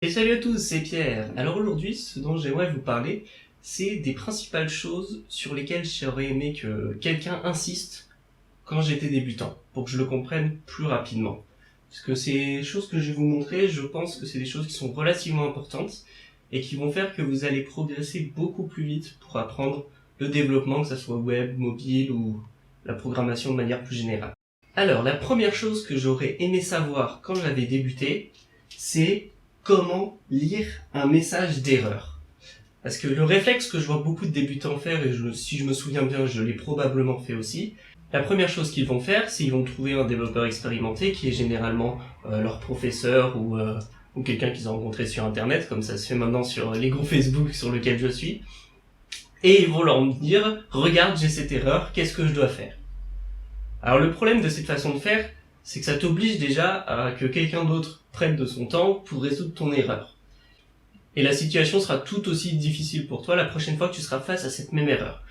Et salut à tous, c'est Pierre. Alors aujourd'hui, ce dont j'aimerais vous parler, c'est des principales choses sur lesquelles j'aurais aimé que quelqu'un insiste quand j'étais débutant, pour que je le comprenne plus rapidement. Parce que ces choses que je vais vous montrer, je pense que c'est des choses qui sont relativement importantes et qui vont faire que vous allez progresser beaucoup plus vite pour apprendre le développement, que ce soit web, mobile ou la programmation de manière plus générale. Alors, la première chose que j'aurais aimé savoir quand j'avais débuté, c'est comment lire un message d'erreur. Parce que le réflexe que je vois beaucoup de débutants faire, et si je me souviens bien, je l'ai probablement fait aussi, la première chose qu'ils vont faire, c'est qu'ils vont trouver un développeur expérimenté qui est généralement leur professeur ou quelqu'un qu'ils ont rencontré sur internet, comme ça se fait maintenant sur les groupes Facebook sur lesquels je suis, et ils vont leur dire « Regarde, j'ai cette erreur, qu'est-ce que je dois faire ?» Alors le problème de cette façon de faire, c'est que ça t'oblige déjà à que quelqu'un d'autre prenne de son temps pour résoudre ton erreur. Et la situation sera tout aussi difficile pour toi la prochaine fois que tu seras face à cette même erreur.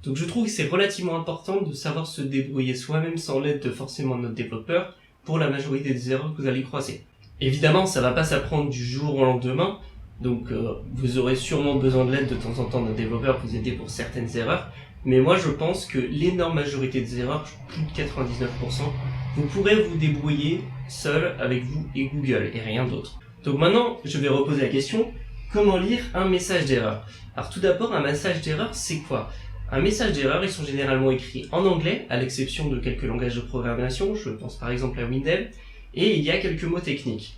Donc je trouve que c'est relativement important de savoir se débrouiller soi-même sans l'aide de forcément notre développeur pour la majorité des erreurs que vous allez croiser. Évidemment, ça va pas s'apprendre du jour au lendemain, donc vous aurez sûrement besoin de l'aide de temps en temps d'un développeur pour vous aider pour certaines erreurs, mais moi je pense que l'énorme majorité des erreurs, plus de 99%, vous pourrez vous débrouiller seul avec vous et Google et rien d'autre. Donc maintenant, je vais reposer la question, comment lire un message d'erreur? Alors tout d'abord, un message d'erreur, c'est quoi? Un message d'erreur, ils sont généralement écrits en anglais, à l'exception de quelques langages de programmation, je pense par exemple à Windev, et il y a quelques mots techniques.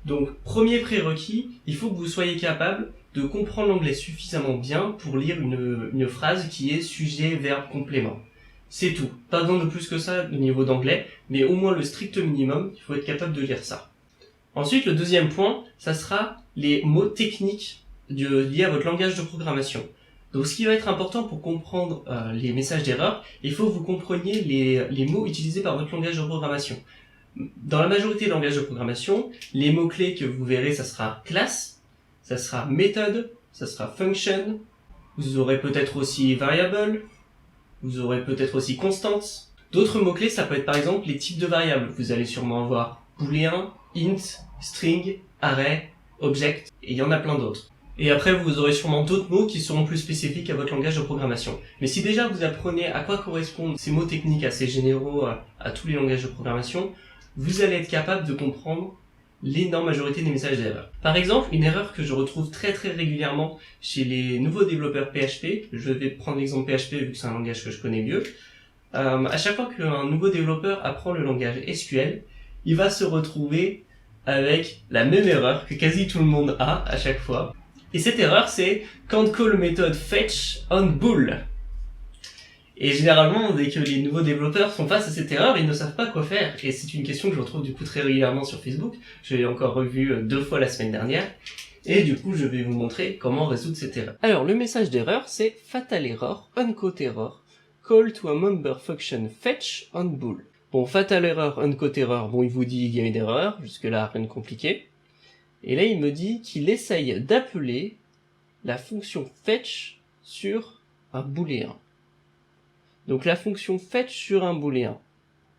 Donc, premier prérequis, il faut que vous soyez capable de comprendre l'anglais suffisamment bien pour lire une phrase qui est sujet, verbe, complément. C'est tout. Pas besoin de plus que ça au niveau d'anglais, mais au moins le strict minimum, il faut être capable de lire ça. Ensuite, le deuxième point, ça sera les mots techniques liés à votre langage de programmation. Donc ce qui va être important pour comprendre les messages d'erreur, il faut que vous compreniez les mots utilisés par votre langage de programmation. Dans la majorité des langages de programmation, les mots-clés que vous verrez, ça sera class, ça sera method, ça sera function, vous aurez peut-être aussi variable, vous aurez peut-être aussi constante. D'autres mots-clés, ça peut être par exemple les types de variables. Vous allez sûrement avoir booléen, int, string, array, object, et il y en a plein d'autres. Et après, vous aurez sûrement d'autres mots qui seront plus spécifiques à votre langage de programmation. Mais si déjà vous apprenez à quoi correspondent ces mots techniques assez généraux à tous les langages de programmation, vous allez être capable de comprendre l'énorme majorité des messages d'erreur. Par exemple, une erreur que je retrouve très régulièrement chez les nouveaux développeurs PHP, je vais prendre l'exemple PHP vu que c'est un langage que je connais mieux, à chaque fois qu'un nouveau développeur apprend le langage SQL, il va se retrouver avec la même erreur que quasi tout le monde a à chaque fois. Et cette erreur, c'est can't call method fetch on bool. Et généralement, dès que les nouveaux développeurs font face à cette erreur, ils ne savent pas quoi faire. Et c'est une question que je retrouve du coup très régulièrement sur Facebook. Je l'ai encore revue 2 fois la semaine dernière. Et du coup, je vais vous montrer comment résoudre cette erreur. Alors, le message d'erreur, c'est fatal error, unquote error, call to a member function fetch on bool. Bon, fatal error, unquote error, bon, il vous dit il y a une erreur, jusque-là, rien de compliqué. Et là, il me dit qu'il essaye d'appeler la fonction fetch sur un booléen. Donc la fonction fetch sur un booléen.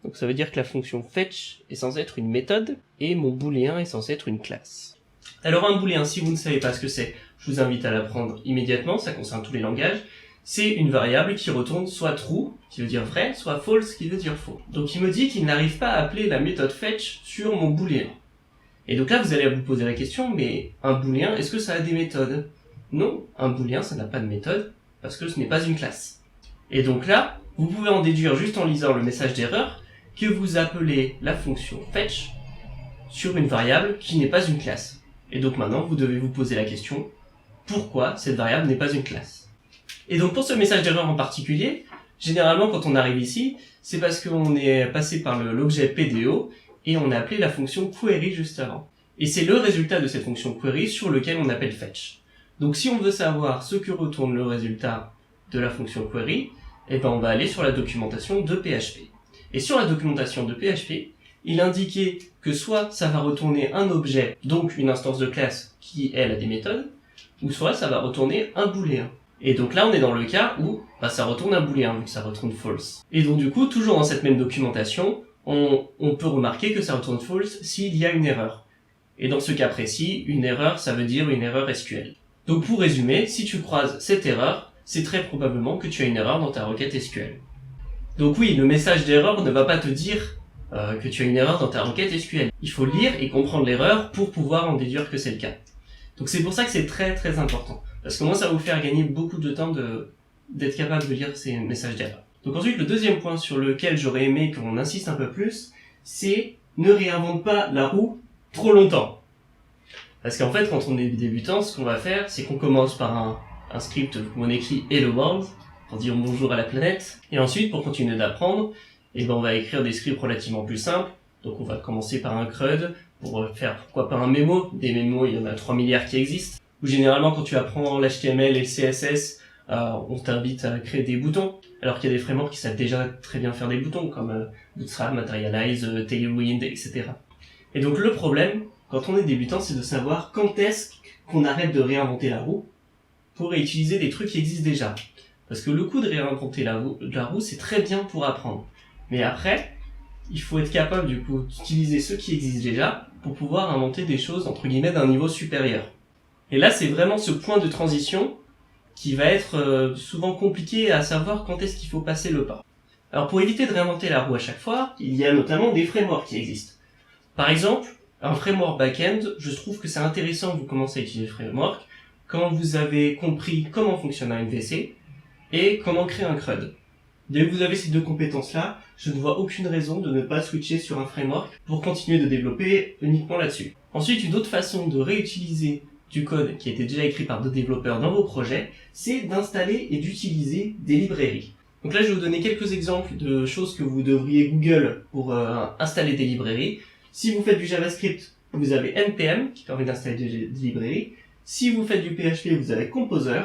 Donc ça veut dire que la fonction fetch est censée être une méthode, et mon booléen est censé être une classe. Alors un booléen, si vous ne savez pas ce que c'est, je vous invite à l'apprendre immédiatement, ça concerne tous les langages. C'est une variable qui retourne soit true, qui veut dire vrai, soit false, qui veut dire faux. Donc il me dit qu'il n'arrive pas à appeler la méthode fetch sur mon booléen. Et donc là, vous allez vous poser la question, mais un booléen, est-ce que ça a des méthodes? Non, un booléen, ça n'a pas de méthode, parce que ce n'est pas une classe. Et donc là, vous pouvez en déduire juste en lisant le message d'erreur que vous appelez la fonction fetch sur une variable qui n'est pas une classe. Et donc maintenant, vous devez vous poser la question, pourquoi cette variable n'est pas une classe? Et donc pour ce message d'erreur en particulier, généralement quand on arrive ici, c'est parce qu'on est passé par l'objet PDO et on a appelé la fonction query juste avant. Et c'est le résultat de cette fonction query sur lequel on appelle fetch. Donc si on veut savoir ce que retourne le résultat de la fonction query, eh ben on va aller sur la documentation de PHP. Et sur la documentation de PHP, il indiquait que soit ça va retourner un objet, donc une instance de classe qui, elle, a des méthodes, ou soit ça va retourner un booléen. Et donc là, on est dans le cas où ça retourne un booléen, vu que ça retourne false. Et donc du coup, toujours dans cette même documentation, on peut remarquer que ça retourne false s'il y a une erreur. Et dans ce cas précis, une erreur, ça veut dire une erreur SQL. Donc pour résumer, si tu croises cette erreur, c'est très probablement que tu as une erreur dans ta requête SQL. Donc oui, le message d'erreur ne va pas te dire que tu as une erreur dans ta requête SQL. Il faut lire et comprendre l'erreur pour pouvoir en déduire que c'est le cas. Donc c'est pour ça que c'est très très important. Parce que moi, ça va vous faire gagner beaucoup de temps d'être capable de lire ces messages d'erreur. Donc ensuite, le deuxième point sur lequel j'aurais aimé qu'on insiste un peu plus, c'est ne réinvente pas la roue trop longtemps. Parce qu'en fait, quand on est débutant, ce qu'on va faire, c'est qu'on commence par un script où on écrit Hello World, pour dire bonjour à la planète. Et ensuite, pour continuer d'apprendre, on va écrire des scripts relativement plus simples. Donc on va commencer par un CRUD, pour faire pourquoi pas un mémo. Des mémos, il y en a 3 milliards qui existent. Ou généralement, quand tu apprends l'HTML et le CSS, on t'invite à créer des boutons. Alors qu'il y a des frameworks qui savent déjà très bien faire des boutons, comme Bootstrap, Materialize, Tailwind, etc. Et donc le problème, quand on est débutant, c'est de savoir quand est-ce qu'on arrête de réinventer la roue pour réutiliser des trucs qui existent déjà. Parce que le coup de réinventer la roue, c'est très bien pour apprendre. Mais après, il faut être capable du coup d'utiliser ceux qui existent déjà pour pouvoir inventer des choses entre guillemets d'un niveau supérieur. Et là, c'est vraiment ce point de transition qui va être souvent compliqué à savoir quand est-ce qu'il faut passer le pas. Alors pour éviter de réinventer la roue à chaque fois, il y a notamment des frameworks qui existent. Par exemple, un framework back-end, je trouve que c'est intéressant que vous commencez à utiliser le framework quand vous avez compris comment fonctionne un MVC et comment créer un CRUD. Dès que vous avez ces deux compétences-là, je ne vois aucune raison de ne pas switcher sur un framework pour continuer de développer uniquement là-dessus. Ensuite, une autre façon de réutiliser du code qui a été déjà écrit par d'autres développeurs dans vos projets, c'est d'installer et d'utiliser des librairies. Donc là, je vais vous donner quelques exemples de choses que vous devriez Google pour installer des librairies. Si vous faites du JavaScript, vous avez NPM qui permet d'installer des librairies. Si vous faites du PHP, vous avez Composer.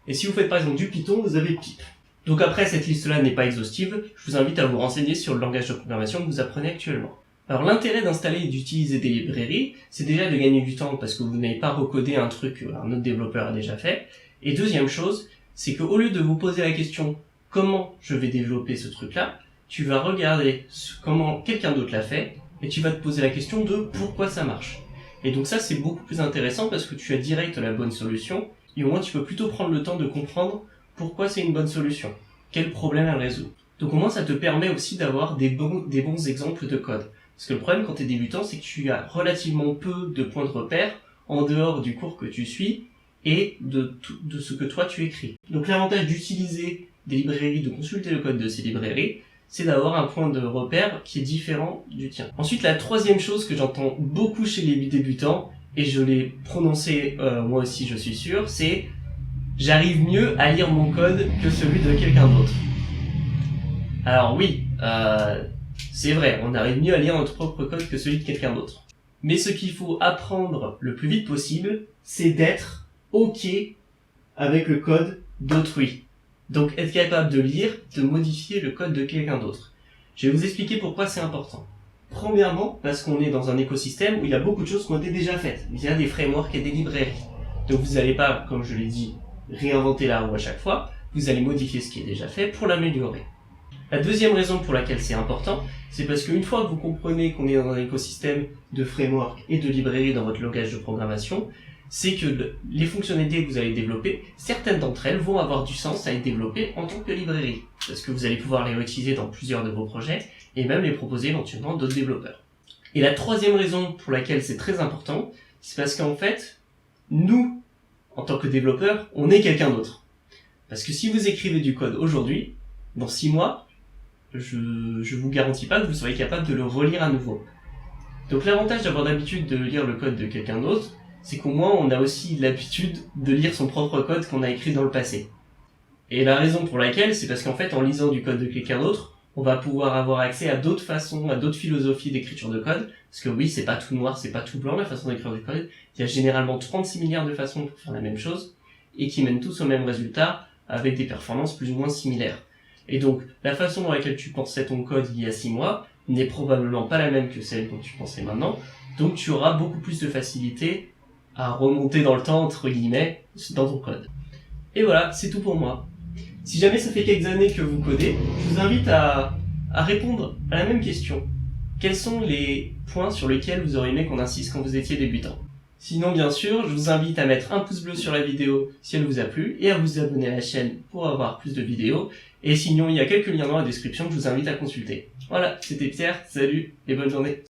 Et si vous faites par exemple du Python, vous avez Pip. Donc après, cette liste-là n'est pas exhaustive. Je vous invite à vous renseigner sur le langage de programmation que vous apprenez actuellement. Alors l'intérêt d'installer et d'utiliser des librairies, c'est déjà de gagner du temps parce que vous n'avez pas recodé un truc qu'un autre développeur a déjà fait. Et deuxième chose, c'est qu'au lieu de vous poser la question « Comment je vais développer ce truc-là ?», tu vas regarder comment quelqu'un d'autre l'a fait et tu vas te poser la question de pourquoi ça marche. Et donc ça, c'est beaucoup plus intéressant parce que tu as direct la bonne solution et au moins tu peux plutôt prendre le temps de comprendre pourquoi c'est une bonne solution, quel problème elle résout. Donc au moins ça te permet aussi d'avoir des bons exemples de code. Parce que le problème quand tu es débutant, c'est que tu as relativement peu de points de repère en dehors du cours que tu suis et de ce que toi tu écris. Donc l'avantage d'utiliser des librairies, de consulter le code de ces librairies, c'est d'avoir un point de repère qui est différent du tien. Ensuite, la troisième chose que j'entends beaucoup chez les débutants, et je l'ai prononcé moi aussi je suis sûr, c'est « j'arrive mieux à lire mon code que celui de quelqu'un d'autre ». Alors oui, c'est vrai, on arrive mieux à lire notre propre code que celui de quelqu'un d'autre. Mais ce qu'il faut apprendre le plus vite possible, c'est d'être OK avec le code d'autrui. Donc être capable de lire, de modifier le code de quelqu'un d'autre. Je vais vous expliquer pourquoi c'est important. Premièrement, parce qu'on est dans un écosystème où il y a beaucoup de choses qui ont été déjà faites. Il y a des frameworks et des librairies. Donc vous n'allez pas, comme je l'ai dit, réinventer la roue à chaque fois. Vous allez modifier ce qui est déjà fait pour l'améliorer. La deuxième raison pour laquelle c'est important, c'est parce qu'une fois que vous comprenez qu'on est dans un écosystème de frameworks et de librairies dans votre langage de programmation, c'est que les fonctionnalités que vous allez développer, certaines d'entre elles vont avoir du sens à être développées en tant que librairie, parce que vous allez pouvoir les réutiliser dans plusieurs de vos projets, et même les proposer éventuellement à d'autres développeurs. Et la troisième raison pour laquelle c'est très important, c'est parce qu'en fait, nous, en tant que développeurs, on est quelqu'un d'autre. Parce que si vous écrivez du code aujourd'hui, dans 6 mois, je vous garantis pas que vous serez capable de le relire à nouveau. Donc l'avantage d'avoir l'habitude de lire le code de quelqu'un d'autre, c'est qu'au moins on a aussi l'habitude de lire son propre code qu'on a écrit dans le passé. Et la raison pour laquelle, c'est parce qu'en fait, en lisant du code de quelqu'un d'autre, on va pouvoir avoir accès à d'autres façons, à d'autres philosophies d'écriture de code. Parce que oui, c'est pas tout noir, c'est pas tout blanc la façon d'écrire du code. Il y a généralement 36 milliards de façons pour faire la même chose, et qui mènent tous au même résultat, avec des performances plus ou moins similaires. Et donc, la façon dans laquelle tu pensais ton code il y a 6 mois n'est probablement pas la même que celle dont tu pensais maintenant. Donc, tu auras beaucoup plus de facilité à remonter dans le temps, entre guillemets, dans ton code. Et voilà, c'est tout pour moi. Si jamais ça fait quelques années que vous codez, je vous invite à répondre à la même question. Quels sont les points sur lesquels vous auriez aimé qu'on insiste quand vous étiez débutant? Sinon, bien sûr, je vous invite à mettre un pouce bleu sur la vidéo si elle vous a plu et à vous abonner à la chaîne pour avoir plus de vidéos. Et sinon, il y a quelques liens dans la description que je vous invite à consulter. Voilà, c'était Pierre, salut et bonne journée.